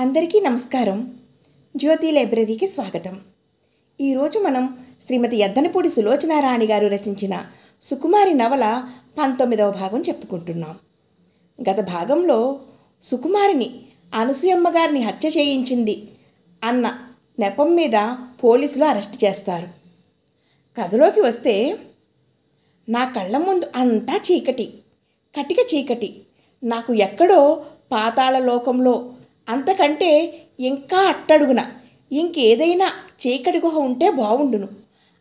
అందరికీ నమస్కారం. జ్యోతి లైబ్రరీకి స్వాగతం. ఈరోజు మనం శ్రీమతి యద్దనపూడి సులోచనారాణి గారు రచించిన సుకుమారి నవల 19వ భాగం చెప్పుకుంటున్నాం. గత భాగంలో సుకుమారిని అనసూయమ్మ గారిని హత్య చేయించింది అన్న నెపం మీద పోలీసులు అరెస్ట్ చేస్తారు. కథలోకి వస్తే, నా కళ్ళ ముందు అంతా చీకటి, కటిక చీకటి. నాకు ఎక్కడో పాతాళ లోకంలో, అంతకంటే ఇంకా అట్టడుగున ఇంకేదైనా చీకటి గుహ ఉంటే బాగుండును.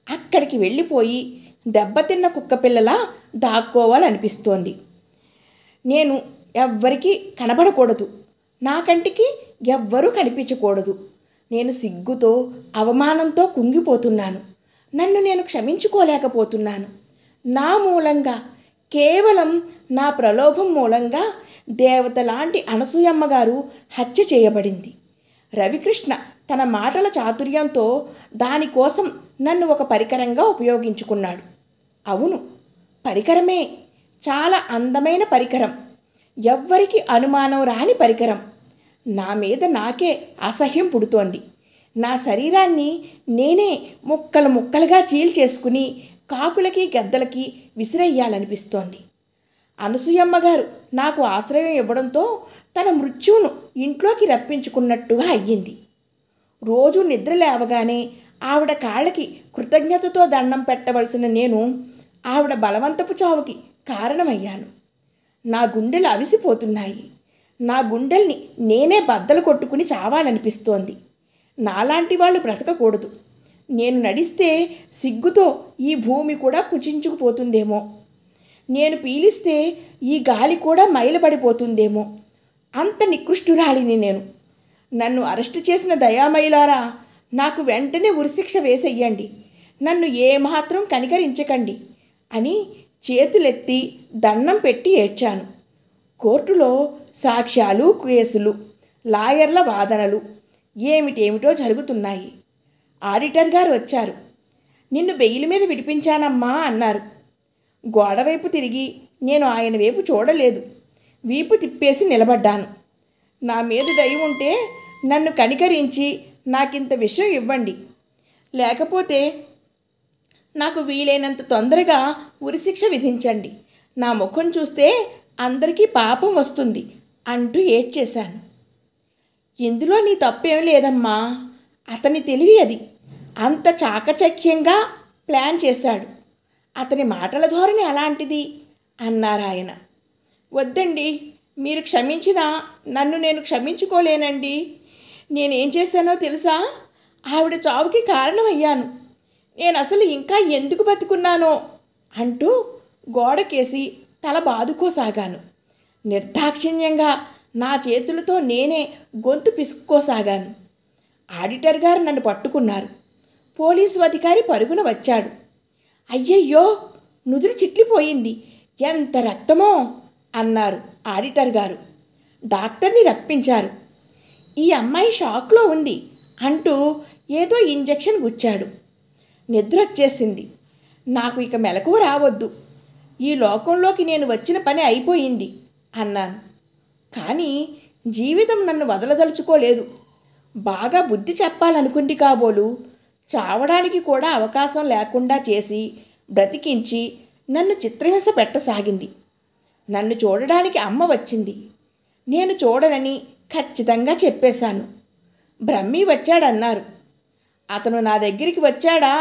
అక్కడికి వెళ్ళిపోయి దెబ్బతిన్న కుక్కపిల్లలా దాక్కోవాలనిపిస్తోంది. నేను ఎవ్వరికీ కనబడకూడదు, నా కంటికి ఎవ్వరూ కనిపించకూడదు. నేను సిగ్గుతో అవమానంతో కుంగిపోతున్నాను. నన్ను నేను క్షమించుకోలేకపోతున్నాను. నా మూలంగా, కేవలం నా ప్రలోభం మూలంగా దేవత లాంటి అనసూయమ్మ గారు హత్య చేయబడింది. రవికృష్ణ తన మాటల చాతుర్యంతో దానికోసం నన్ను ఒక పరికరంగా ఉపయోగించుకున్నాడు. అవును, పరికరమే. చాలా అందమైన పరికరం, ఎవ్వరికి అనుమానం రాని పరికరం. నా మీద నాకే అసహ్యం పుడుతోంది. నా శరీరాన్ని నేనే ముక్కలు ముక్కలుగా చీల్చేసుకుని కాకులకి గద్దలకి విసిరెయ్యాలనిపిస్తోంది. అనసూయమ్మ గారు నాకు ఆశ్రయం ఇవ్వడంతో తన మృత్యువును ఇంట్లోకి రప్పించుకున్నట్టుగా అయ్యింది. రోజు నిద్ర లేవగానే ఆవిడ కాళ్ళకి కృతజ్ఞతతో దండం పెట్టవలసిన నేను ఆవిడ బలవంతపు చావుకి కారణమయ్యాను. నా గుండెలు అవిసిపోతున్నాయి. నా గుండెల్ని నేనే బద్దలు కొట్టుకుని చావాలనిపిస్తోంది. నాలాంటి వాళ్ళు బ్రతకకూడదు. నేను నడిస్తే సిగ్గుతో ఈ భూమి కూడా కుచించుకుపోతుందేమో. నేను పీలిస్తే ఈ గాలి కూడా మైలబడిపోతుందేమో. అంత నికృష్టురాలిని నేను. నన్ను అరెస్టు చేసిన దయామయులారా, నాకు వెంటనే ఉరిశిక్ష వేసెయ్యండి. నన్ను ఏమాత్రం కనికరించకండి అని చేతులెత్తి దండం పెట్టి ఏడ్చాను. కోర్టులో సాక్ష్యాలు, కేసులు, లాయర్ల వాదనలు ఏమిటేమిటో జరుగుతున్నాయి. ఆడిటర్ గారు వచ్చారు. నిన్ను బెయిల్ మీద విడిపించానమ్మా అన్నారు. గోడవైపు తిరిగి నేను ఆయన వైపు చూడలేదు. వీపు తిప్పేసి నిలబడ్డాను. నా మీద దయ ఉంటే నన్ను కనికరించి నాకింత విషయం ఇవ్వండి, లేకపోతే నాకు వీలైనంత తొందరగా ఉరిశిక్ష విధించండి. నా ముఖం చూస్తే అందరికీ పాపం వస్తుంది అంటూ ఏడ్చేశాను. ఇందులో నీ తప్పేం లేదమ్మా, అతని తెలివి అది. అంత చాకచక్యంగా ప్లాన్ చేశాడు. అతని మాటల ధోరణి అలాంటిది అన్నారాయన. వద్దండి, మీరు క్షమించినా నన్ను నేను క్షమించుకోలేనండి. నేనేం చేశానో తెలుసా? ఆవిడ చావుకి కారణమయ్యాను. నేను అసలు ఇంకా ఎందుకు బతుకున్నానో అంటూ గోడకేసి తల బాదుకోసాగాను. నిర్దాక్షిణ్యంగా నా చేతులతో నేనే గొంతు పిసుక్కోసాగాను. ఆడిటర్ గారు నన్ను పట్టుకున్నారు. పోలీసు అధికారి పరుగున వచ్చాడు. అయ్యయ్యో, నుదురు చిట్లిపోయింది, ఎంత రక్తమో అన్నారు ఆడిటర్ గారు. డాక్టర్ని రప్పించారు. ఈ అమ్మాయి షాక్లో ఉంది అంటూ ఏదో ఇంజెక్షన్ గుచ్చాడు. నిద్రొచ్చేసింది. నాకు ఇక మెలకువ రావద్దు. ఈ లోకంలోకి నేను వచ్చిన పని అయిపోయింది అన్నాను. కానీ జీవితం నన్ను వదలదలుచుకోలేదు. బాగా బుద్ధి చెప్పాలనుకుంది కాబోలు. చావడానికి కూడా అవకాశం లేకుండా చేసి బ్రతికించి నన్ను చిత్రహింస పెట్టసాగింది. నన్ను చూడడానికి అమ్మ వచ్చింది. నేను చూడనని ఖచ్చితంగా చెప్పేశాను. బ్రహ్మి వచ్చాడన్నారు. అతను నా దగ్గరికి వచ్చాడా,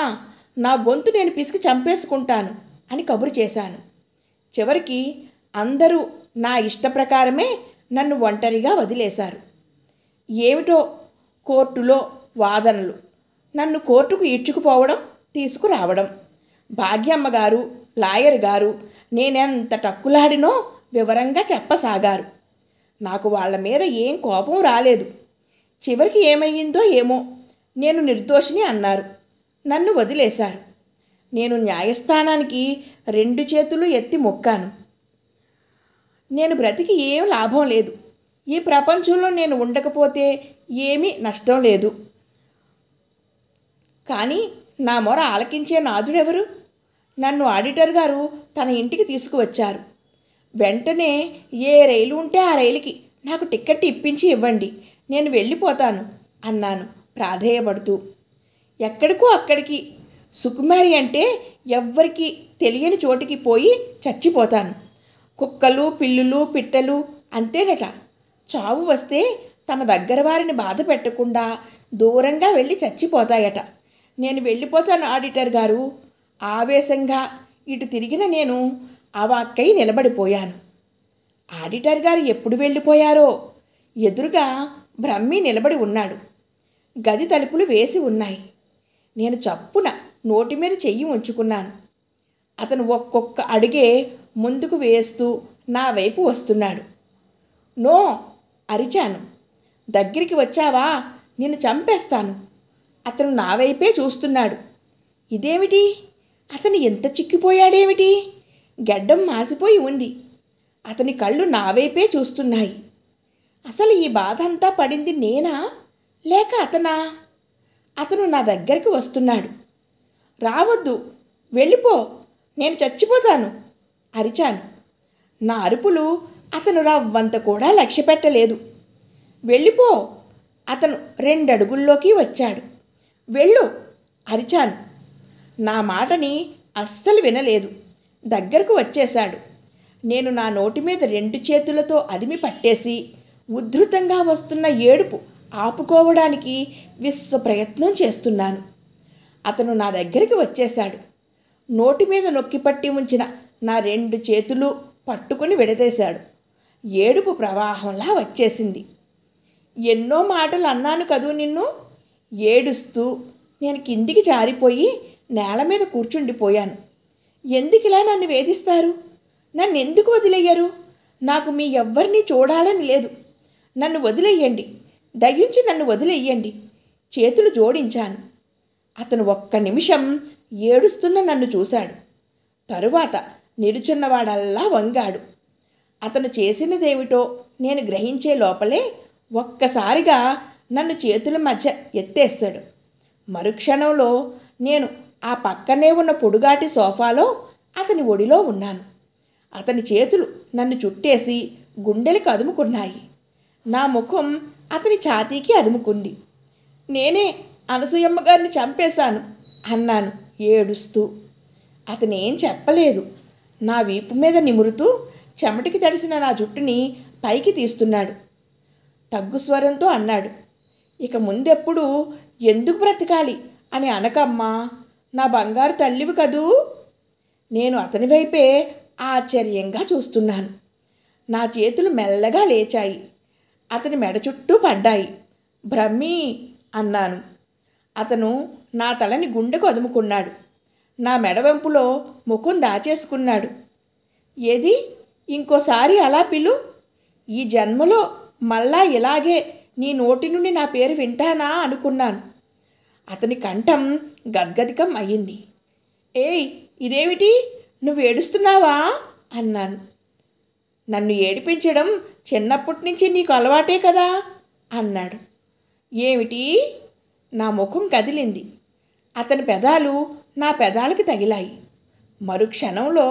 నా గొంతు నేను పిసికి చంపేసుకుంటాను అని కబురు చేశాను. చివరికి అందరూ నా ఇష్టప్రకారమే నన్ను ఒంటరిగా వదిలేశారు. ఏమిటో కోర్టులో వాదనలు, నన్ను కోర్టుకు ఈడ్చుకుపోవడం, తీసుకురావడం. భాగ్యమ్మ గారు, లాయర్ గారు నేనెంత టక్కులాడినో వివరంగా చెప్పసాగారు. నాకు వాళ్ళ మీద ఏం కోపం రాలేదు. చివరికి ఏమయ్యిందో ఏమో, నేను నిర్దోషిని అన్నారు. నన్ను వదిలేశారు. నేను న్యాయస్థానానికి 2 చేతులు ఎత్తి మొక్కాను. నేను బ్రతికి ఏం లాభం లేదు. ఈ ప్రపంచంలో నేను ఉండకపోతే ఏమీ నష్టం లేదు. కానీ నా మొర ఆలకించే నాథుడెవరు? నన్ను ఆడిటర్ గారు తన ఇంటికి తీసుకువచ్చారు. వెంటనే ఏ రైలు ఉంటే ఆ రైలుకి నాకు టిక్కెట్ ఇప్పించి ఇవ్వండి, నేను వెళ్ళిపోతాను అన్నాను ప్రాధేయపడుతూ. ఎక్కడికో అక్కడికి, సుకుమారి అంటే ఎవ్వరికీ తెలియని చోటికి పోయి చచ్చిపోతాను. కుక్కలు పిల్లులు పిట్టలు అంతేనట. చావు వస్తే తమ దగ్గర వారిని బాధ పెట్టకుండా దూరంగా వెళ్ళి చచ్చిపోతాయట. నేను వెళ్ళిపోతాను ఆడిటర్ గారు. ఆవేశంగా ఇటు తిరిగిన నేను అవాక్కై నిలబడిపోయాను. ఆడిటర్ గారు ఎప్పుడు వెళ్ళిపోయారో. ఎదురుగా బ్రహ్మి నిలబడి ఉన్నాడు. గది తలుపులు వేసి ఉన్నాయి. నేను చప్పున నోటి మీద చెయ్యి ఉంచుకున్నాను. అతను ఒక్కొక్క అడుగే ముందుకు వేస్తూ నా వైపు వస్తున్నాడు. నో అరిచాను. దగ్గరికి వచ్చావా నిన్ను చంపేస్తాను. అతను నా వైపే చూస్తున్నాడు. ఇదేమిటి, అతను ఎంత చిక్కిపోయాడేమిటి? గెడ్డం మాసిపోయి ఉంది. అతని కళ్ళు నా వైపే చూస్తున్నాయి. అసలు ఈ బాధ అంతా పడింది నేనా లేక అతనా? అతను నా దగ్గరికి వస్తున్నాడు. రావద్దు, వెళ్ళిపో, నేను చచ్చిపోతాను అరిచాను. నా అరుపులు అతను రవ్వంత కూడా లక్ష్య పెట్టలేదు. వెళ్ళిపో. అతను 2 అడుగుల్లోకి వచ్చాడు. వెళ్ళు అరిచాను. నా మాటని అస్సలు వినలేదు. దగ్గరకు వచ్చేశాడు. నేను నా నోటి మీద 2 చేతులతో అదిమి పట్టేసి ఉద్ధృతంగా వస్తున్న ఏడుపు ఆపుకోవడానికి విశ్వ ప్రయత్నం చేస్తున్నాను. అతను నా దగ్గరికి వచ్చేశాడు. నోటి మీద నొక్కి పట్టి ఉంచిన నా 2 చేతులు పట్టుకుని విడదీశాడు. ఏడుపు ప్రవాహంలా వచ్చేసింది. ఎన్నో మాటలు అన్నాను కదూ నిన్ను. ఏడుస్తూ నేను కిందికి జారిపోయి నేల మీద కూర్చుండిపోయాను. ఎందుకిలా నన్ను వేధిస్తారు? నన్ను ఎందుకు వదిలేయ్యరు? నాకు మీ ఎవ్వరినీ చూడాలని లేదు. నన్ను వదిలేయండి, దయించి నన్ను వదిలేయండి. చేతులు జోడించాను. అతను ఒక్క నిమిషం ఏడుస్తున్న నన్ను చూశాడు. తరువాత నిలుచున్నవాడల్లా వంగాడు. అతను చేసినదేమిటో నేను గ్రహించే లోపలే ఒక్కసారిగా నన్ను చేతుల మధ్య ఎత్తేస్తాడు. మరుక్షణంలో నేను ఆ పక్కనే ఉన్న పొడుగాటి సోఫాలో అతని ఒడిలో ఉన్నాను. అతని చేతులు నన్ను చుట్టేసి గుండెలకు అదుముకున్నాయి. నా ముఖం అతని ఛాతీకి అదుముకుంది. నేనే అనసూయమ్మ గారిని చంపేశాను అన్నాను ఏడుస్తూ. అతనేం చెప్పలేదు. నా వీపు మీద నిమురుతూ చెమటికి తడిసిన నా జుట్టుని పైకి తీస్తున్నాడు. తగ్గు స్వరంతో అన్నాడు, ఇక ముందెప్పుడు ఎందుకు బ్రతకాలి అని అనకమ్మా, నా బంగారు తల్లివి కదూ. నేను అతని వైపే ఆశ్చర్యంగా చూస్తున్నాను. నా చేతులు మెల్లగా లేచాయి. అతని మెడ చుట్టూ పడ్డాయి. బ్రహ్మి అన్నాను. అతను నా తలని గుండెకు అదుముకున్నాడు. నా మెడవెంపులో ముఖం దాచేసుకున్నాడు. ఏది, ఇంకోసారి అలా పిలు. ఈ జన్మలో మళ్ళా ఇలాగే నీ నోటి నుండి నా పేరు వింటానా అనుకున్నాను. అతని కంఠం గద్గదికం అయ్యింది. ఏయ్, ఇదేమిటి, నువ్వు ఏడుస్తున్నావా అన్నాను. నన్ను ఏడిపించడం చిన్నప్పటి నుంచి నీకు అలవాటే కదా అన్నాడు. ఏమిటి? నా ముఖం కదిలింది. అతని పెదాలు నా పెదాలకి తగిలాయి. మరుక్షణంలో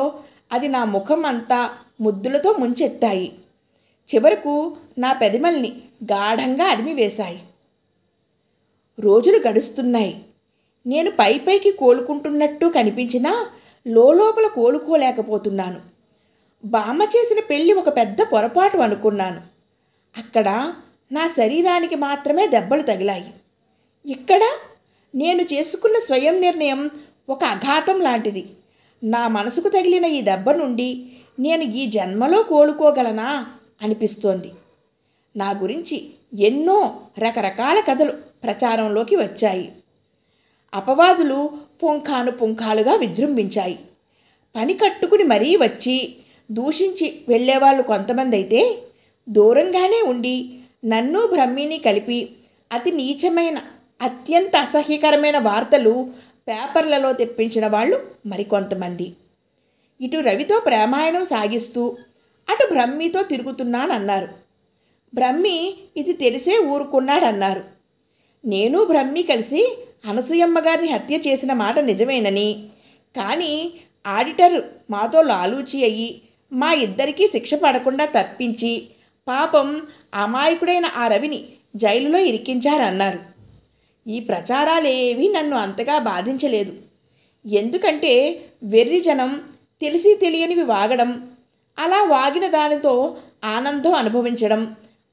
అది నా ముఖం అంతా ముద్దులతో ముంచెత్తాయి. చివరకు నా పెదిమల్ని గాఢంగా అదిమివేశాయి. రోజులు గడుస్తున్నాయి. నేను పైకి కోలుకుంటున్నట్టు కనిపించినా లోపల కోలుకోలేకపోతున్నాను. బామ్మ చేసిన పెళ్ళి ఒక పెద్ద పొరపాటు అనుకున్నాను. అక్కడ నా శరీరానికి మాత్రమే దెబ్బలు తగిలాయి. ఇక్కడ నేను చేసుకున్న స్వయం నిర్ణయం ఒక అఘాతం లాంటిది. నా మనసుకు తగిలిన ఈ దెబ్బ నుండి నేను ఈ జన్మలో కోలుకోగలనా అనిపిస్తోంది. నా గురించి ఎన్నో రకరకాల కథలు ప్రచారంలోకి వచ్చాయి. అపవాదులు పుంఖానుపుంఖాలుగా విజృంభించాయి. పని కట్టుకుని మరీ వచ్చి దూషించి వెళ్ళేవాళ్ళు కొంతమంది అయితే, దూరంగానే ఉండి నన్ను బ్రహ్మిని కలిపి అతి నీచమైన అత్యంత అసహ్యకరమైన వార్తలు పేపర్లలో తెప్పించిన వాళ్ళు మరికొంతమంది. ఇటు రవితో ప్రేమాయణం సాగిస్తూ అటు బ్రహ్మితో తిరుగుతున్నానన్నారు. బ్రహ్మి ఇది తెలిసే ఊరుకున్నాడన్నారు. నేను బ్రహ్మి కలిసి అనసూయమ్మ గారిని హత్య చేసిన మాట నిజమేనని, కానీ ఆడిటర్ మాతో లాలూచి అయ్యి మా ఇద్దరికీ శిక్ష పడకుండా తప్పించి పాపం అమాయకుడైన ఆ రవిని జైలులో ఇరికించారన్నారు. ఈ ప్రచారాలేవీ నన్ను అంతగా బాధించలేదు. ఎందుకంటే వెర్రి జనం తెలిసి తెలియనివి వాగడం, అలా వాగిన దానితో ఆనందం అనుభవించడం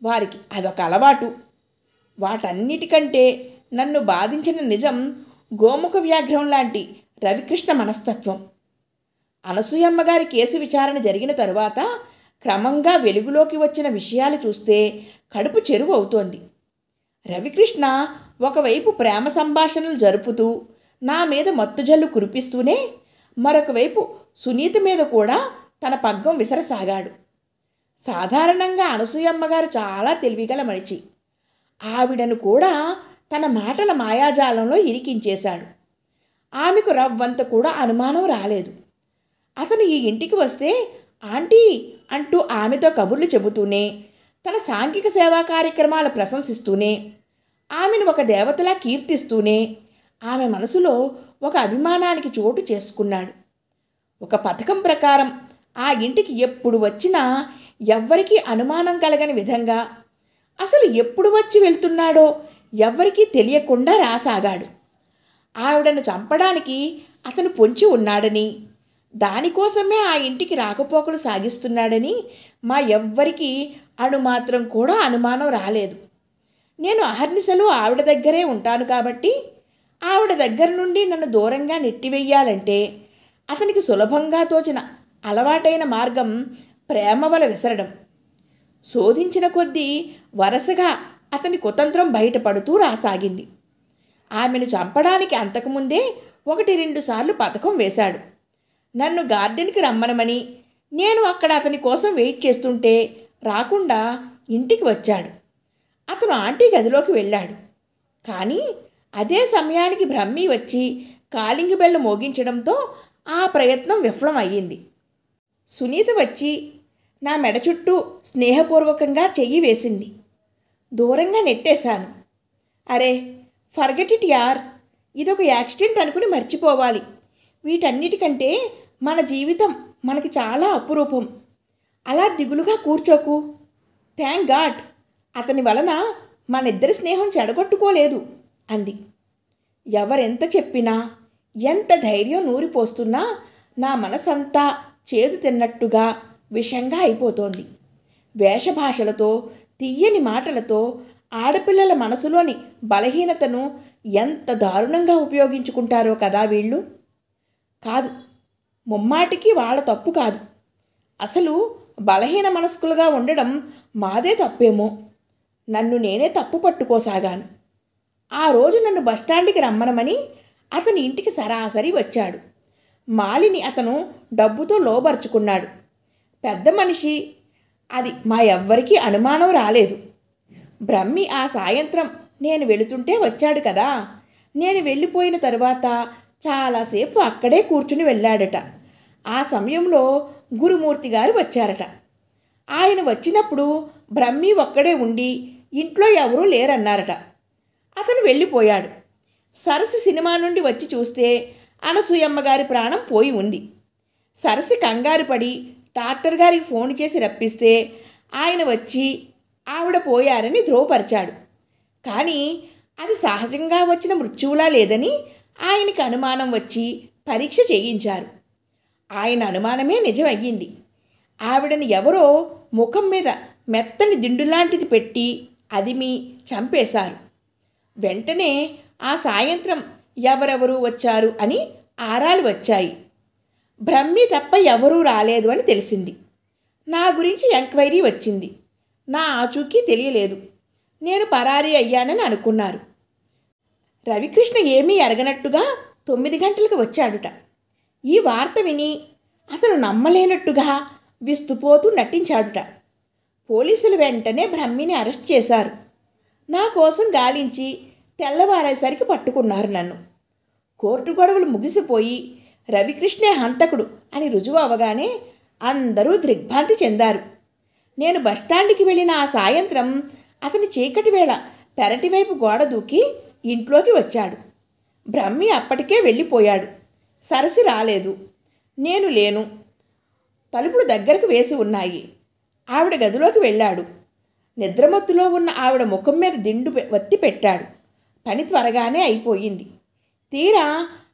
వారికి అదొక అలవాటు. వాటన్నిటికంటే నన్ను బాధించిన నిజం గోముఖ వ్యాఘ్రం లాంటి రవికృష్ణ మనస్తత్వం. అనసూయమ్మ గారి కేసు విచారణ జరిగిన తరువాత క్రమంగా వెలుగులోకి వచ్చిన విషయాలు చూస్తే కడుపు చెరువు అవుతోంది. రవికృష్ణ ఒకవైపు ప్రేమ సంభాషణలు జరుపుతూ నా మీద మత్తుజల్లు కురిపిస్తూనే మరొక వైపు సునీత మీద కూడా తన పగ్గం విసరసాగాడు. సాధారణంగా అనసూయమ్మ గారు చాలా తెలివిగల మనిషి. ఆవిడను కూడా తన మాటల మాయాజాలంలో ఇరికించేశాడు. ఆమెకు రవ్వంత కూడా అనుమానం రాలేదు. అతను ఈ ఇంటికి వస్తే ఆంటీ అంటూ ఆమెతో కబుర్లు చెబుతూనే, తన సాంఘిక సేవా కార్యక్రమాల ప్రశంసిస్తూనే, ఆమెను ఒక దేవతలా కీర్తిస్తూనే ఆమె మనసులో ఒక అభిమానానికి చోటు చేసుకున్నాడు. ఒక పథకం ప్రకారం ఆ ఇంటికి ఎప్పుడు వచ్చినా ఎవ్వరికీ అనుమానం కలగని విధంగా, అసలు ఎప్పుడు వచ్చి వెళ్తున్నాడో ఎవ్వరికీ తెలియకుండా రాసాగాడు. ఆవిడను చంపడానికి అతను పొంచి ఉన్నాడని, దానికోసమే ఆ ఇంటికి రాకపోకలు సాగిస్తున్నాడని మా ఎవ్వరికీ అణుమాత్రం కూడా అనుమానం రాలేదు. నేను అహర్నిశలు ఆవిడ దగ్గరే ఉంటాను కాబట్టి ఆవిడ దగ్గర నుండి నన్ను దూరంగా నెట్టివెయ్యాలంటే అతనికి సులభంగా తోచిన అలవాటైన మార్గం ప్రేమ వల విసరడం. శోధించిన కొద్దీ వరుసగా అతని కుతంత్రం బయటపడుతూ రాసాగింది. ఆమెను చంపడానికి అంతకుముందే 1-2 సార్లు పథకం వేశాడు. నన్ను గార్డెన్కి రమ్మనమని, నేను అక్కడ అతని కోసం వెయిట్ చేస్తుంటే రాకుండా ఇంటికి వచ్చాడు. అతను ఆంటీ గదిలోకి వెళ్ళాడు. కానీ అదే సమయానికి బ్రహ్మి వచ్చి కాలింగ్ బెల్ మోగించడంతో ఆ ప్రయత్నం విఫలం అయ్యింది. సునీత వచ్చి నా మెడ చుట్టూ స్నేహపూర్వకంగా చెయ్యి వేసింది. దూరంగా నెట్టేశాను. అరే ఫర్గెట్ ఇట్ యార్, ఇదొక యాక్సిడెంట్ అనుకుని మర్చిపోవాలి. వీటన్నిటికంటే మన జీవితం మనకి చాలా అపురూపం. అలా దిగులుగా కూర్చోకు. థ్యాంక్ గాడ్ అతని వలన మనిద్దరి స్నేహం చెడగొట్టుకోలేదు అంది. ఎవరెంత చెప్పినా, ఎంత ధైర్యం నూరిపోస్తున్నా నా మనసంతా చేదు తిన్నట్టుగా విషంగా అయిపోతోంది. వేషభాషలతో, తియ్యని మాటలతో ఆడపిల్లల మనసులోని బలహీనతను ఎంత దారుణంగా ఉపయోగించుకుంటారో కదా వీళ్ళు. కాదు, ముమ్మాటికి వాళ్ళ తప్పు కాదు. అసలు బలహీన మనస్కులుగా ఉండడం మాదే తప్పేమో. నన్ను నేనే తప్పు పట్టుకోసాగాను. ఆ రోజు నన్ను బస్టాండ్కి రమ్మనమని అతని ఇంటికి సరాసరి వచ్చాడు. మాలిని అతను డబ్బుతో లోబరుచుకున్నాడు. పెద్ద మనిషి, అది మా ఎవ్వరికీ అనుమానం రాలేదు. బ్రహ్మి ఆ సాయంత్రం నేను వెళుతుంటే వచ్చాడు కదా. నేను వెళ్ళిపోయిన తరువాత చాలాసేపు అక్కడే కూర్చుని వెళ్ళాడట. ఆ సమయంలో గురుమూర్తి గారు వచ్చారట. ఆయన వచ్చినప్పుడు బ్రహ్మి ఒక్కడే ఉండి ఇంట్లో ఎవరూ లేరన్నారట. అతను వెళ్ళిపోయాడు. సరసి సినిమా నుండి వచ్చి చూస్తే అనసూయమ్మ గారి ప్రాణం పోయి ఉంది. సరసి కంగారు పడి డాక్టర్ గారికి ఫోన్ చేసి రప్పిస్తే ఆయన వచ్చి ఆవిడ పోయారని ధ్రువపరిచాడు. కానీ అది సహజంగా వచ్చిన మృత్యువులా లేదని ఆయనకి అనుమానం వచ్చి పరీక్ష చేయించారు. ఆయన అనుమానమే నిజమయ్యింది. ఆవిడని ఎవరో ముఖం మీద మెత్తని దిండులాంటిది పెట్టి అదిమి చంపేశారు. వెంటనే ఆ సాయంత్రం ఎవరెవరు వచ్చారు అని ఆరాలు వచ్చాయి. బ్రహ్మి తప్ప ఎవరూ రాలేదు అని తెలిసింది. నా గురించి ఎంక్వైరీ వచ్చింది. నా ఆచూకీ తెలియలేదు. నేను పరారీ అయ్యానని అనుకున్నారు. రవికృష్ణ ఏమీ ఎరగనట్టుగా 9 గంటలకు వచ్చాడుట. ఈ వార్త విని అతను నమ్మలేనట్టుగా విస్తుపోతూ నటించాడుట. పోలీసులు వెంటనే బ్రహ్మిని అరెస్ట్ చేశారు. నా కోసం గాలించి తెల్లవారేసరికి పట్టుకున్నారు నన్ను. కోర్టు గొడవలు ముగిసిపోయి రవికృష్ణే హంతకుడు అని రుజువు అవగానే అందరూ దిగ్భ్రాంతి చెందారు. నేను బస్టాండ్కి వెళ్ళిన ఆ సాయంత్రం అతని చీకటి వేళ పెరటివైపు గోడ దూకి ఇంట్లోకి వచ్చాడు. బ్రహ్మి అప్పటికే వెళ్ళిపోయాడు. సరసి రాలేదు. నేను లేను. తలుపులు దగ్గరకు వేసి ఉన్నాయి. ఆవిడ గదిలోకి వెళ్ళాడు. నిద్రమత్తులో ఉన్న ఆవిడ ముఖం మీద దిండు వత్తి పెట్టాడు. పని త్వరగానే అయిపోయింది. తీరా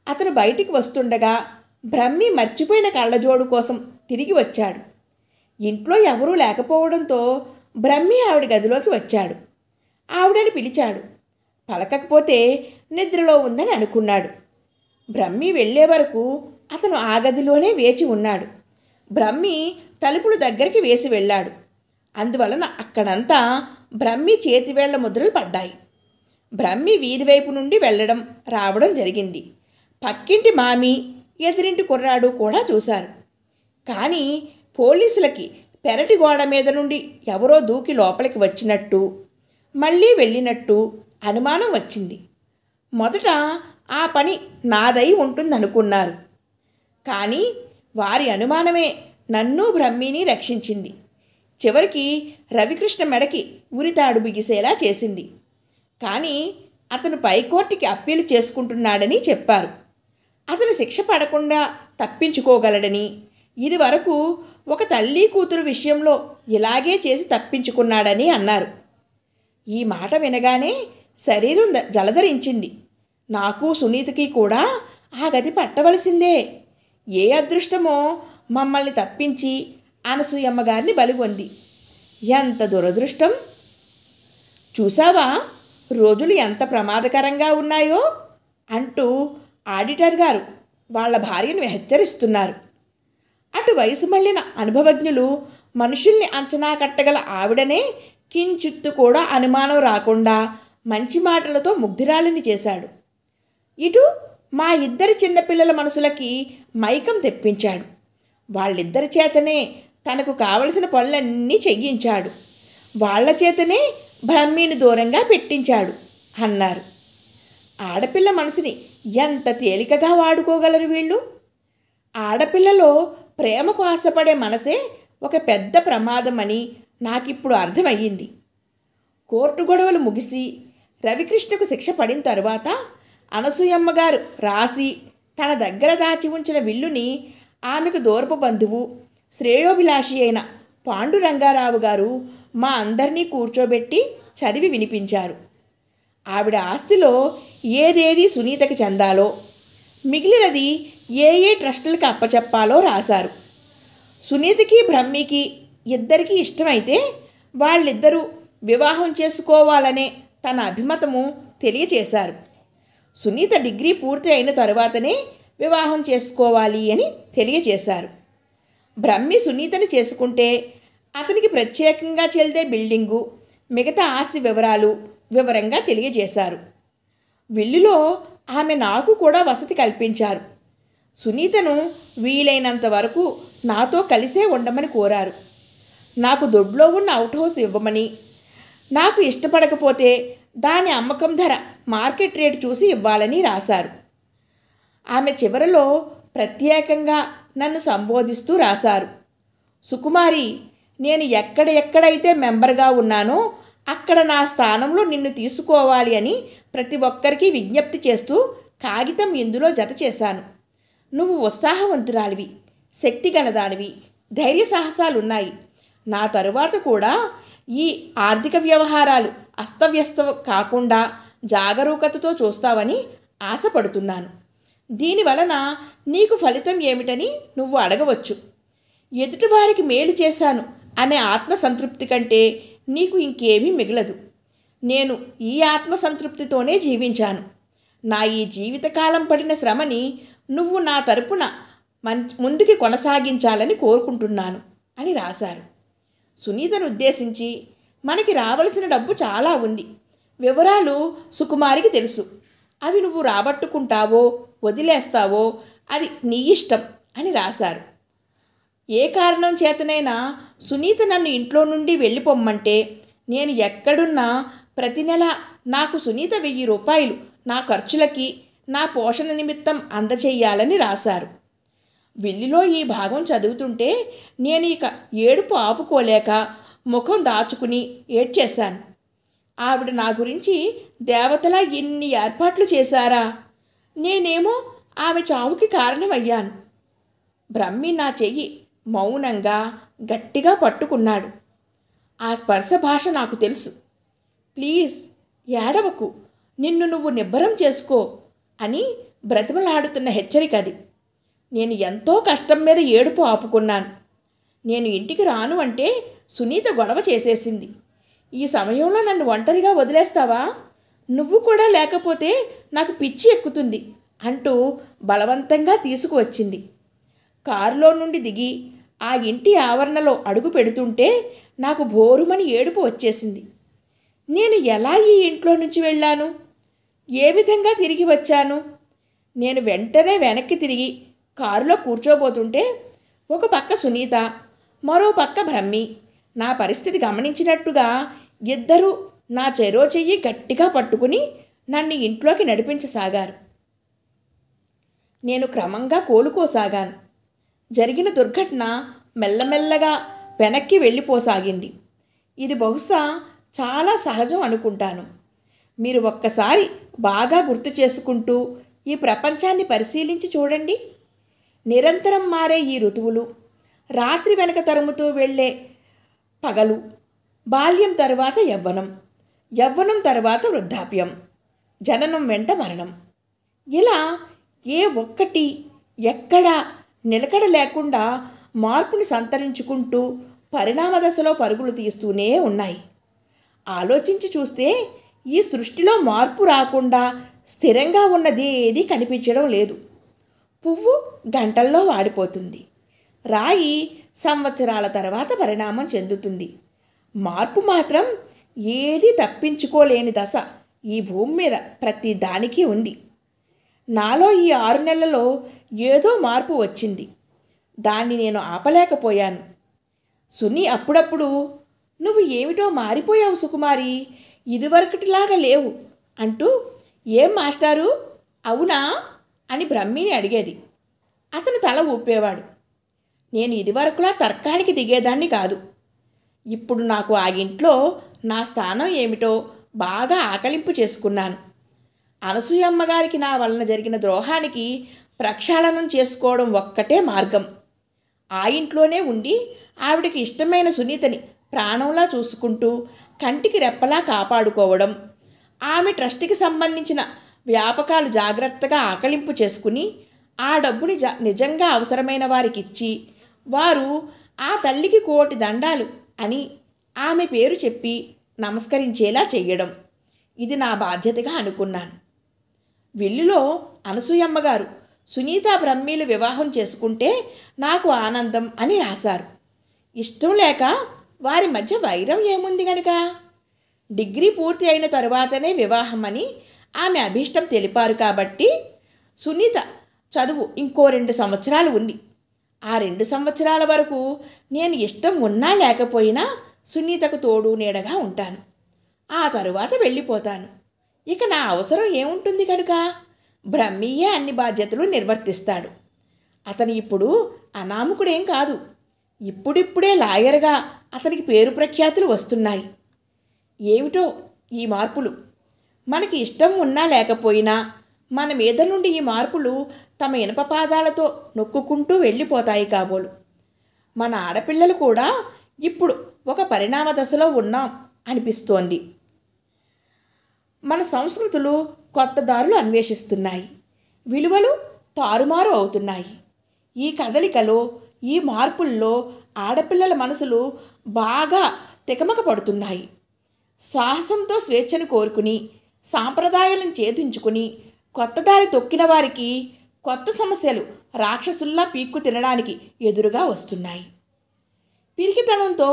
అతను బయటికి వస్తుండగా బ్రహ్మి మర్చిపోయిన కళ్ళజోడు కోసం తిరిగి వచ్చాడు. ఇంట్లో ఎవరూ లేకపోవడంతో బ్రహ్మి ఆవిడ గదిలోకి వచ్చాడు. ఆవిడని పిలిచాడు. పలకకపోతే నిద్రలో ఉందని అనుకున్నాడు. బ్రహ్మి వెళ్ళే వరకు అతను ఆ గదిలోనే వేచి ఉన్నాడు. బ్రహ్మి తలుపులు దగ్గరికి వేసి వెళ్ళాడు. అందువలన అక్కడంతా బ్రహ్మి చేతివేళ్ల ముద్రలు పడ్డాయి. బ్రహ్మి వీధి వైపు నుండి వెళ్ళడం రావడం జరిగింది. పక్కింటి మామి, ఎదురింటి కుర్రాడు కూడా చూశారు. కానీ పోలీసులకి పెరటి గోడ మీద నుండి ఎవరో దూకి లోపలికి వచ్చినట్టు, మళ్ళీ వెళ్ళినట్టు అనుమానం వచ్చింది. మొదట ఆ పని నాదై ఉంటుందనుకున్నారు. కానీ వారి అనుమానమే నన్ను బ్రహ్మిని రక్షించింది. చివరికి రవికృష్ణ మెడకి ఉరితాడు బిగిసేలా చేసింది. కానీ అతను పైకోర్టుకి అప్పీలు చేసుకుంటున్నాడని చెప్పారు. అతను శిక్ష పడకుండా తప్పించుకోగలడని, ఇదివరకు ఒక తల్లి కూతురు విషయంలో ఇలాగే చేసి తప్పించుకున్నాడని అన్నారు. ఈ మాట వినగానే శరీరం జలధరించింది. నాకు సునీతకి కూడా ఆ గతి పట్టవలసిందే. ఏ అదృష్టమో మమ్మల్ని తప్పించి అనసూయమ్మ గారిని బలిగొంది. ఎంత దురదృష్టం! చూసావా రోజులు ఎంత ప్రమాదకరంగా ఉన్నాయో అంటూ ఆడిటర్ గారు వాళ్ళ భార్యను హెచ్చరిస్తున్నారు. అటు వయసు మళ్ళిన అనుభవజ్ఞులు మనుషుల్ని అంచనా కట్టగల ఆవిడనే కించిత్తు కూడా అనుమానం రాకుండా మంచి మాటలతో ముగ్ధురాలిని చేశాడు. ఇటు మా ఇద్దరి చిన్నపిల్లల మనసులకి మైకం తెప్పించాడు. వాళ్ళిద్దరి చేతనే తనకు కావలసిన పనులన్నీ చెయ్యించాడు. వాళ్ల చేతనే బ్రహ్మిని దూరంగా పెట్టించాడు అన్నారు. ఆడపిల్ల మనసుని ఎంత తేలికగా వాడుకోగలరు వీళ్ళు! ఆడపిల్లలో ప్రేమకు ఆశపడే మనసే ఒక పెద్ద ప్రమాదమని నాకిప్పుడు అర్థమయ్యింది. కోర్టు గొడవలు ముగిసి రవికృష్ణకు శిక్ష పడిన తరువాత అనసూయమ్మ గారు రాసి తన దగ్గర దాచి ఉంచిన విల్లుని ఆమెకు దూరపు బంధువు, శ్రేయోభిలాషి అయిన పాండురంగారావు గారు మా అందరినీ కూర్చోబెట్టి చదివి వినిపించారు. ఆవిడ ఆస్తిలో ఏదేది సునీతకి చెందాలో, మిగిలినది ఏ ఏ ట్రస్టులకు అప్పచెప్పాలో రాశారు. సునీతకి బ్రహ్మికి ఇద్దరికీ ఇష్టమైతే వాళ్ళిద్దరూ వివాహం చేసుకోవాలనే తన అభిమతము తెలియచేశారు. సునీత డిగ్రీ పూర్తి అయిన తరువాతనే వివాహం చేసుకోవాలి అని తెలియచేశారు. బ్రహ్మి సునీతను చేసుకుంటే అతనికి ప్రత్యేకంగా చెల్దే బిల్డింగు, మిగతా ఆస్తి వివరాలు వివరంగా తెలియజేశారు. విల్లులో ఆమె నాకు కూడా వసతి కల్పించారు. సునీతను వీలైనంత వరకు నాతో కలిసే ఉండమని కోరారు. నాకు దొడ్లో ఉన్న అవుట్ హౌస్ ఇవ్వమని, నాకు ఇష్టపడకపోతే దాని అమ్మకం ధర మార్కెట్ రేటు చూసి ఇవ్వాలని రాశారు. ఆమె చివరలో ప్రత్యేకంగా నన్ను సంబోధిస్తూ రాశారు. సుకుమారి, నేను ఎక్కడెక్కడైతే మెంబర్గా ఉన్నానో అక్కడ నా స్థానంలో నిన్ను తీసుకోవాలి అని ప్రతి ఒక్కరికి విజ్ఞప్తి చేస్తూ కాగితం ఇందులో జత చేశాను. నువ్వు ఉత్సాహవంతురాలివి, శక్తిగలదానివి, ధైర్య సాహసాలున్నాయి. నా తరువాత కూడా ఈ ఆర్థిక వ్యవహారాలు అస్తవ్యస్తం కాకుండా జాగరూకతతో చూస్తావని ఆశపడుతున్నాను. దీనివలన నీకు ఫలితం ఏమిటని నువ్వు అడగవచ్చు. ఎదుటివారికి మేలు చేశాను అనే ఆత్మసంతృప్తి కంటే నీకు ఇంకేమీ మిగలదు. నేను ఈ ఆత్మసంతృప్తితోనే జీవించాను. నా ఈ జీవితకాలం పడిన శ్రమని నువ్వు నా తరపున ముందుకి కొనసాగించాలని కోరుకుంటున్నాను అని రాశారు. సునీతను ఉద్దేశించి, మనకి రావలసిన డబ్బు చాలా ఉంది. వివరాలు సుకుమారికి తెలుసు. అవి నువ్వు రాబట్టుకుంటావో వదిలేస్తావో అది నీ ఇష్టం అని రాశారు. ఏ కారణం చేతనైనా సునీత నన్ను ఇంట్లో నుండి వెళ్ళిపోమ్మంటే నేను ఎక్కడున్నా ప్రతి నెల నాకు సునీత 1000 రూపాయలు నా ఖర్చులకి, నా పోషణ నిమిత్తం అందచేయాలని రాశారు. విల్లులో ఈ భాగం చదువుతుంటే నేను ఇక ఏడుపు ఆపుకోలేక ముఖం దాచుకుని ఏడ్చేశాను. ఆవిడ నా గురించి దేవతలా ఎన్ని ఏర్పాట్లు చేశారా! నేనేమో ఆమె చావుకి కారణమయ్యాను. బ్రహ్మి నా చెయ్యి మౌనంగా గట్టిగా పట్టుకున్నాడు. ఆ స్పర్శ భాష నాకు తెలుసు. ప్లీజ్ ఏడవకు, నిన్ను నువ్వు నిబ్బరం చేసుకో అని బ్రతిమలాడుతున్న హెచ్చరిక అది. నేను ఎంతో కష్టం మీద ఏడుపు ఆపుకున్నాను. నేను ఇంటికి రాను అంటే సునీత గొడవ చేసేసింది. ఈ సమయంలో నన్ను ఒంటరిగా వదిలేస్తావా? నువ్వు కూడా లేకపోతే నాకు పిచ్చి ఎక్కుతుంది అంటూ బలవంతంగా తీసుకువచ్చింది. కారులో నుండి దిగి ఆ ఇంటి ఆవరణలో అడుగు పెడుతుంటే నాకు బోరుమని ఏడుపు వచ్చేసింది. నేను ఎలా ఈ ఇంట్లో నుంచి వెళ్ళాను? ఏ విధంగా తిరిగి వచ్చాను? నేను వెంటనే వెనక్కి తిరిగి కారులో కూర్చోబోతుంటే ఒక పక్క సునీత, మరో పక్క బ్రహ్మి నా పరిస్థితి గమనించినట్టుగా ఇద్దరూ నా చెరో చెయ్యి గట్టిగా పట్టుకుని నన్ను ఇంట్లోకి నడిపించసాగారు. నేను క్రమంగా కోలుకోసాగాను. జరిగిన దుర్ఘటన మెల్లమెల్లగా వెనక్కి వెళ్ళిపోసాగింది. ఇది బహుశా చాలా సహజం అనుకుంటాను. మీరు ఒక్కసారి బాగా గుర్తు చేసుకుంటూ ఈ ప్రపంచాన్ని పరిశీలించి చూడండి. నిరంతరం మారే ఈ ఋతువులు, రాత్రి వెనక తరుముతూ వెళ్ళే పగలు, బాల్యం తర్వాత యవ్వనం, యవ్వనం తర్వాత వృద్ధాప్యం, జననం వెంట మరణం, ఇలా ఏ ఒక్కటి ఎక్కడా నిలకడ లేకుండా మార్పుని సంతరించుకుంటూ పరిణామ దశలో పరుగులు తీస్తూనే ఉన్నాయి. ఆలోచించి చూస్తే ఈ సృష్టిలో మార్పు రాకుండా స్థిరంగా ఉన్నదేదీ కనిపించడం లేదు. పువ్వు గంటల్లో వాడిపోతుంది. రాయి సంవత్సరాల తర్వాత పరిణామం చెందుతుంది. మార్పు మాత్రం ఏదీ తప్పించుకోలేని దశ ఈ భూమి మీద ప్రతి దానికి ఉంది. నాలో ఈ 6 నెలలలో ఏదో మార్పు వచ్చింది. దాన్ని నేను ఆపలేకపోయాను. సుని అప్పుడప్పుడు, నువ్వు ఏమిటో మారిపోయావు సుకుమారి, ఇదివరకటిలాగా లేవు అంటూ, ఏం మాస్టారు అవునా అని బ్రహ్మిని అడిగేది. అతను తల ఊపేవాడు. నేను ఇదివరకులా తర్కానికి దిగేదాన్ని కాదు. ఇప్పుడు నాకు ఆ ఇంట్లో నా స్థానం ఏమిటో బాగా ఆకలింపు చేసుకున్నాను. అనసూయమ్మగారికి నా వలన జరిగిన ద్రోహానికి ప్రక్షాళనం చేసుకోవడం ఒక్కటే మార్గం. ఆ ఇంట్లోనే ఉండి ఆవిడకి ఇష్టమైన సునీతని ప్రాణంలా చూసుకుంటూ కంటికి రెప్పలా కాపాడుకోవడం, ఆమె ట్రస్ట్కి సంబంధించిన వ్యాపకాలు జాగ్రత్తగా ఆకలింపు చేసుకుని ఆ డబ్బుని నిజంగా అవసరమైన వారికి ఇచ్చి, వారు ఆ తల్లికి 1,000,000 దండాలు అని ఆమె పేరు చెప్పి నమస్కరించేలా చెయ్యడం, ఇది నా బాధ్యతగా అనుకున్నాను. విల్లులో అనసూయమ్మగారు సునీత బ్రహ్మీలు వివాహం చేసుకుంటే నాకు ఆనందం అని రాశారు. ఇష్టం లేక వారి మధ్య వైరం ఏముంది గనుక? డిగ్రీ పూర్తి అయిన తరువాతనే వివాహం అని ఆమె అభీష్టం తెలిపారు కాబట్టి సునీత చదువు ఇంకో 2 సంవత్సరాలు ఉంది. ఆ 2 సంవత్సరాల వరకు నేను ఇష్టం ఉన్నా లేకపోయినా సునీతకు తోడు నీడగా ఉంటాను. ఆ తరువాత వెళ్ళిపోతాను. ఇక నా అవసరం ఏముంటుంది కనుక బ్రహ్మీయే అన్ని బాధ్యతలు నిర్వర్తిస్తాడు. అతను ఇప్పుడు అనామకుడేం కాదు. ఇప్పుడిప్పుడే లాయర్గా అతనికి పేరు ప్రఖ్యాతులు వస్తున్నాయి. ఏమిటో ఈ మార్పులు! మనకి ఇష్టం ఉన్నా లేకపోయినా మన మీద నుండి ఈ మార్పులు తమ ఇనప పాదాలతో నొక్కుకుంటూ వెళ్ళిపోతాయి కాబోలు. మన ఆడపిల్లలు కూడా ఇప్పుడు ఒక పరిణామ దశలో ఉన్నాం అనిపిస్తోంది. మన సంస్కృతులు కొత్త దారులు అన్వేషిస్తున్నాయి. విలువలు తారుమారు అవుతున్నాయి. ఈ కదలికలో, ఈ మార్పుల్లో ఆడపిల్లల మనసులు బాగా తికమక పడుతున్నాయి. సాహసంతో స్వేచ్ఛను కోరుకుని, సాంప్రదాయాలను ఛేదించుకుని కొత్త దారి తొక్కిన వారికి కొత్త సమస్యలు రాక్షసుల్లా పీక్కు తినడానికి ఎదురుగా వస్తున్నాయి. పిరికితనంతో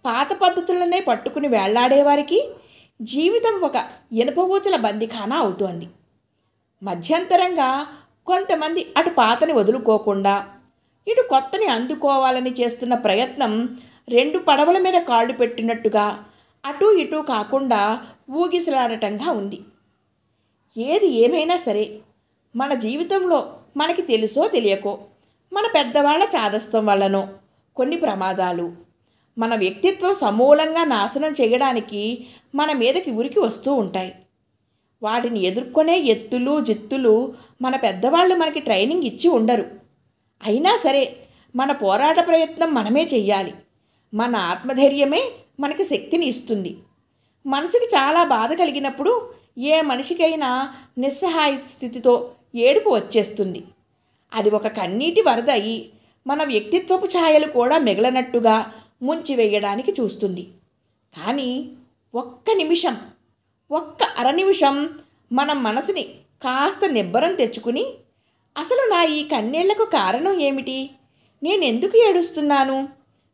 పాత పద్ధతులనే పట్టుకుని వేళ్లాడేవారికి జీవితం ఒక ఇనుపవూచల బందిఖానా అవుతోంది. మధ్యంతరంగా కొంతమంది అటు పాతని వదులుకోకుండా ఇటు కొత్తని అందుకోవాలని చేస్తున్న ప్రయత్నం 2 పడవల మీద కాళ్ళు పెట్టినట్టుగా అటూ ఇటూ కాకుండా ఊగిసలాడటంగా ఉంది. ఏది ఏమైనా సరే మన జీవితంలో మనకి తెలుసో తెలియకో, మన పెద్దవాళ్ల చాదస్తం వల్లనో కొన్ని ప్రమాదాలు మన వ్యక్తిత్వం సమూలంగా నాశనం చేయడానికి మన మీదకి ఉరికి వస్తూ ఉంటాయి. వాటిని ఎదుర్కొనే ఎత్తులు జిత్తులు మన పెద్దవాళ్ళు మనకి ట్రైనింగ్ ఇచ్చి ఉండరు. అయినా సరే మన పోరాట ప్రయత్నం మనమే చెయ్యాలి. మన ఆత్మధైర్యమే మనకి శక్తిని ఇస్తుంది. మనసుకి చాలా బాధ కలిగినప్పుడు ఏ మనిషికైనా నిస్సహాయ స్థితితో ఏడుపు వచ్చేస్తుంది. అది ఒక కన్నీటి వరద అయి మన వ్యక్తిత్వపు ఛాయలు కూడా మిగలనట్టుగా ముంచివేయడానికి చూస్తుంది. కానీ ఒక్క నిమిషం, ఒక్క అరనిమిషం మన మనసుని కాస్త నిబ్బరం తెచ్చుకుని, అసలు నా ఈ కన్నీళ్లకు కారణం ఏమిటి, నేనెందుకు ఏడుస్తున్నాను,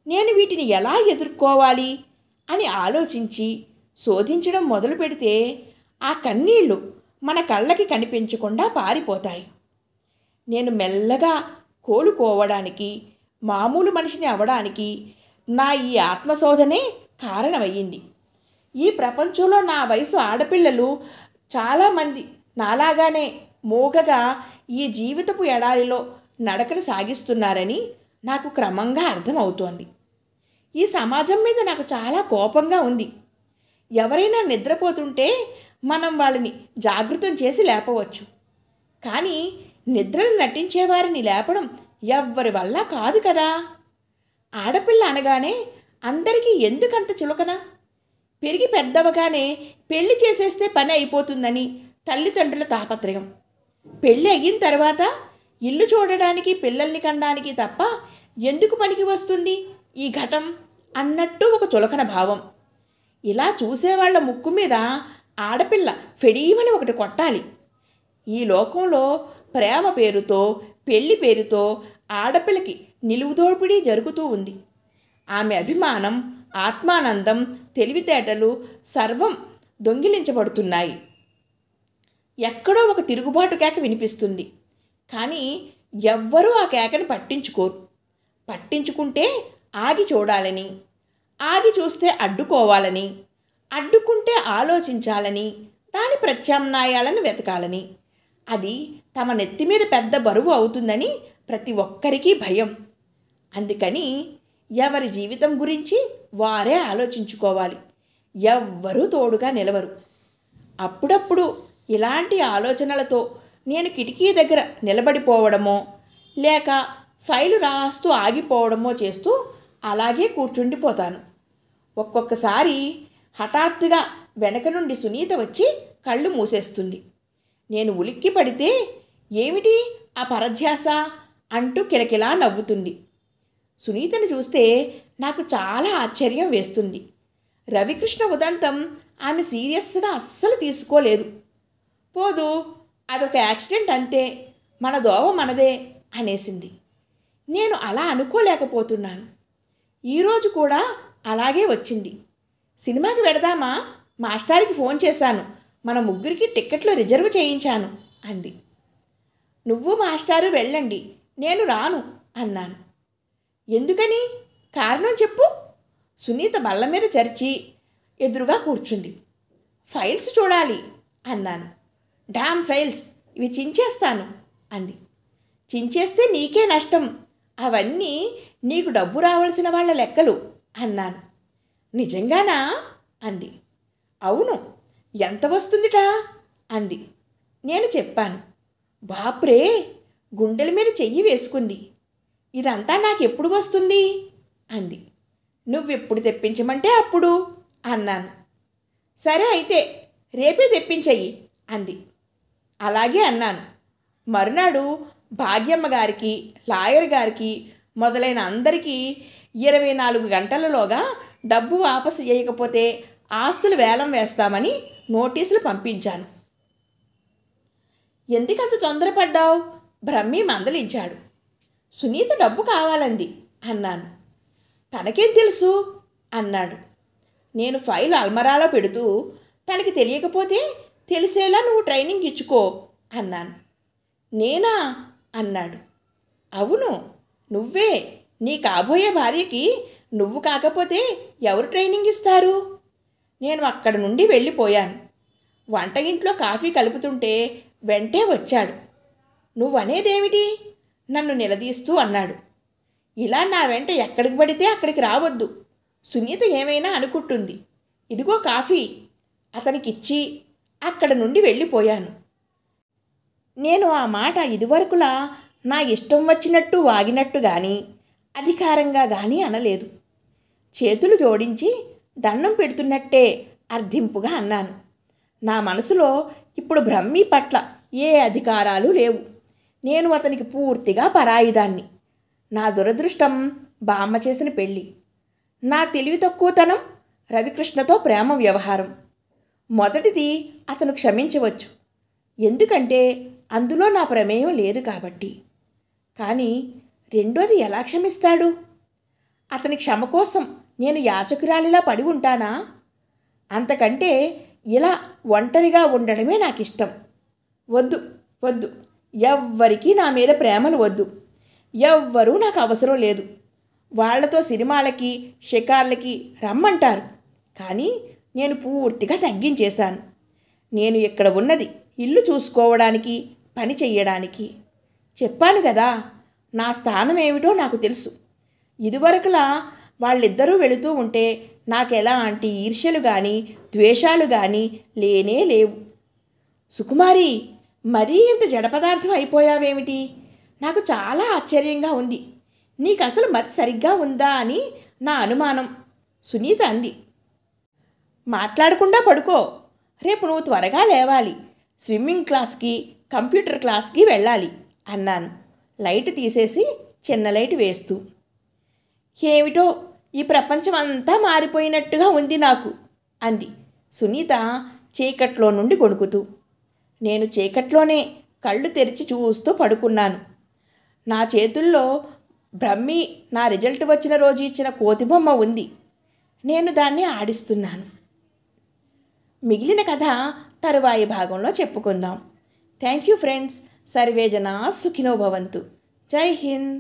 నేను వీటిని ఎలా ఎదుర్కోవాలి అని ఆలోచించి శోధించడం మొదలు పెడితే ఆ కన్నీళ్లు మన కళ్ళకి కనిపించకుండా పారిపోతాయి. నేను మెల్లగా కోలుకోవడానికి, మామూలు మనిషిని అవ్వడానికి నా ఈ ఆత్మశోధనే కారణమయ్యింది. ఈ ప్రపంచంలో నా వయసు ఆడపిల్లలు చాలామంది నాలాగానే మూగగా ఈ జీవితపు ఎడారిలో నడకను సాగిస్తున్నారని నాకు క్రమంగా అర్థమవుతోంది. ఈ సమాజం మీద నాకు చాలా కోపంగా ఉంది. ఎవరైనా నిద్రపోతుంటే మనం వాళ్ళని జాగృతం చేసి లేపవచ్చు, కానీ నిద్రను నటించేవారిని లేపడం ఎవ్వరి వల్ల కాదు కదా. ఆడపిల్ల అనగానే అందరికీ ఎందుకంత చులకన? పెరిగి పెద్దవగానే పెళ్లి చేసేస్తే పని అయిపోతుందని తల్లిదండ్రుల తాపత్రయం. పెళ్ళి అయిన తర్వాత ఇల్లు చూడడానికి, పిల్లల్ని కనడానికి తప్ప ఎందుకు పనికి వస్తుంది ఈ ఘటం అన్నట్టు ఒక చులకన భావం. ఇలా చూసేవాళ్ల ముక్కు మీద ఆడపిల్ల ఫెడీమని ఒకటి కొట్టాలి. ఈ లోకంలో ప్రేమ పేరుతో, పెళ్లి పేరుతో ఆడపిల్లకి నిలువుదోపిడీ జరుగుతూ ఉంది. ఆమె అభిమానం, ఆత్మానందం, తెలివితేటలు సర్వం దొంగిలించబడుతున్నాయి. ఎక్కడో ఒక తిరుగుబాటు కేక వినిపిస్తుంది, కానీ ఎవ్వరూ ఆ కేకను పట్టించుకోరు. పట్టించుకుంటే ఆగి చూడాలని, ఆగి చూస్తే అడ్డుకోవాలని, అడ్డుకుంటే ఆలోచించాలని, దాని ప్రత్యామ్నాయాలను వెతకాలని. అది తమ నెత్తి మీద పెద్ద బరువు అవుతుందని ప్రతి ఒక్కరికి భయం. అందుకని ఎవరి జీవితం గురించి వారే ఆలోచించుకోవాలి. ఎవ్వరూ తోడుగా నిలవరు. అప్పుడప్పుడు ఇలాంటి ఆలోచనలతో నేను కిటికీ దగ్గర నిలబడిపోవడమో, లేక ఫైలు రాస్తూ ఆగిపోవడమో చేస్తూ అలాగే కూర్చుండిపోతాను. ఒక్కొక్కసారి హఠాత్తుగా వెనక నుండి సునీత వచ్చి కళ్ళు మూసేస్తుంది. నేను ఉలిక్కి పడితే, ఏమిటి ఆ పరధ్యాస అంటూ కిలకిలా నవ్వుతుంది. సునీతను చూస్తే నాకు చాలా ఆశ్చర్యం వేస్తుంది. రవికృష్ణ ఉదంతం ఆమె సీరియస్గా అస్సలు తీసుకోలేదు. పోదు, అదొక యాక్సిడెంట్ అంతే, మన దోవ మనదే అనేసింది. నేను అలా అనుకోలేకపోతున్నాను. ఈరోజు కూడా అలాగే వచ్చింది. సినిమాకి వెడదామా, మాస్టార్కి ఫోన్ చేశాను, మన ముగ్గురికి టిక్కెట్లు రిజర్వ్ చేయించాను అంది. నువ్వు మాస్టారు వెళ్ళండి, నేను రాను అన్నాను. ఎందుకని? కారణం చెప్పు. సునీత బల్ల మీద చరిచి ఎదురుగా కూర్చుంది. ఫైల్స్ చూడాలి అన్నాను. డామ్ ఫైల్స్, ఇవి చించేస్తాను అంది. చించేస్తే నీకే నష్టం, అవన్నీ నీకు డబ్బు రావాల్సిన వాళ్ళ లెక్కలు అన్నాను. నిజంగానా అంది. అవును, ఎంత వస్తుందిటా అంది. నేను చెప్పాను. బాప్రే, గుండెల మీద చెయ్యి వేసుకుంది. ఇదంతా నాకెప్పుడు వస్తుంది అంది. నువ్వెప్పుడు తెప్పించమంటే అప్పుడు అన్నాను. సరే అయితే రేపే తెప్పించయ్యి అంది. అలాగే అన్నాను. మరునాడు భాగ్యమ్మ గారికి, లాయర్ గారికి మొదలైన అందరికీ 24 గంటలలోగా డబ్బు వాపసు చేయకపోతే ఆస్తులు వేలం వేస్తామని నోటీసులు పంపించాను. ఎందుకంత తొందరపడ్డావు? బ్రహ్మి మందలించాడు. సునీత డబ్బు కావాలంది అన్నాను. తనకేం తెలుసు అన్నాడు. నేను ఫైల్ అల్మరాలో పెడుతూ, తనకి తెలియకపోతే తెలిసేలా నువ్వు ట్రైనింగ్ ఇచ్చుకో అన్నాను. నేనా అన్నాడు. అవును, నువ్వే. నీ కాబోయే భార్యకి నువ్వు కాకపోతే ఎవరు ట్రైనింగ్ ఇస్తారు? నేను అక్కడి నుండి వెళ్ళిపోయాను. వంట ఇంట్లో కాఫీ కలుపుతుంటే వెంటే వచ్చాడు. నువ్వనేదేమిటి? నన్ను నిలదీస్తూ అన్నాడు. ఇలా నా వెంట ఎక్కడికి పడితే అక్కడికి రావద్దు. సునీత ఏమైనా అనుకుంటుంది. ఇదిగో కాఫీ అతనికిచ్చి అక్కడ నుండి వెళ్ళిపోయాను. నేను ఆ మాట ఇదివరకులా నా ఇష్టం వచ్చినట్టు వాగినట్టు కానీ, అధికారంగా కానీ అనలేదు. చేతులు జోడించి దండం పెడుతున్నట్టే అర్థింపుగా అన్నాను. నా మనసులో ఇప్పుడు బ్రహ్మి పట్ల ఏ అధికారాలు లేవు. నేను అతనికి పూర్తిగా పరాయిదాన్ని. నా దురదృష్టం బామ్మ చేసిన పెళ్ళి, నా తెలివి తక్కువతనం, రవికృష్ణతో ప్రేమ వ్యవహారం. మొదటిది అతను క్షమించవచ్చు, ఎందుకంటే అందులో నా ప్రమేయం లేదు కాబట్టి. కానీ రెండోది ఎలా క్షమిస్తాడు? అతని క్షమ కోసం నేను యాచకురాలిలా పడి ఉంటానా? అంతకంటే ఇలా ఒంటరిగా ఉండడమే నాకు ఇష్టం. వద్దు వద్దు, ఎవ్వరికీ నా మీద ప్రేమలు వద్దు. ఎవ్వరూ నాకు అవసరం లేదు. వాళ్లతో సినిమాలకి షికార్లకి రమ్మంటారు, కానీ నేను పూర్తిగా తగ్గించేశాను. నేను ఇక్కడ ఉన్నది ఇల్లు చూసుకోవడానికి, పని చెయ్యడానికి. చెప్పాను కదా, నా స్థానం ఏమిటో నాకు తెలుసు. ఇదివరకులా వాళ్ళిద్దరూ వెళుతూ ఉంటే నాకెలాంటి ఈర్ష్యలు కానీ ద్వేషాలు కానీ లేనే లేవు. సుకుమారి, మరీ ఇంత జడ పదార్థం అయిపోయావేమిటి? నాకు చాలా ఆశ్చర్యంగా ఉంది. నీకు అసలు మతి సరిగ్గా ఉందా అని నా అనుమానం, సునీత అంది. మాట్లాడకుండా పడుకో. రేపు నువ్వు త్వరగా లేవాలి. స్విమ్మింగ్ క్లాస్కి, కంప్యూటర్ క్లాస్కి వెళ్ళాలి అన్నాను, లైట్ తీసేసి చిన్న లైట్ వేస్తూ. ఏమిటో ఈ ప్రపంచం అంతా మారిపోయినట్టుగా ఉంది నాకు అంది సునీత చీకట్లో నుండి గొణుకుతూ. నేను చీకట్లోనే కళ్ళు తెరిచి చూస్తూ పడుకున్నాను. నా చేతుల్లో బ్రహ్మి నా రిజల్ట్ వచ్చిన రోజు ఇచ్చిన కోతిబొమ్మ ఉంది. నేను దాన్ని ఆడిస్తున్నాను. మిగిలిన కథ తరువాయి భాగంలో చెప్పుకుందాం. Thank you friends. సర్వే జనా సుఖినో భవంతు. జై హింద్.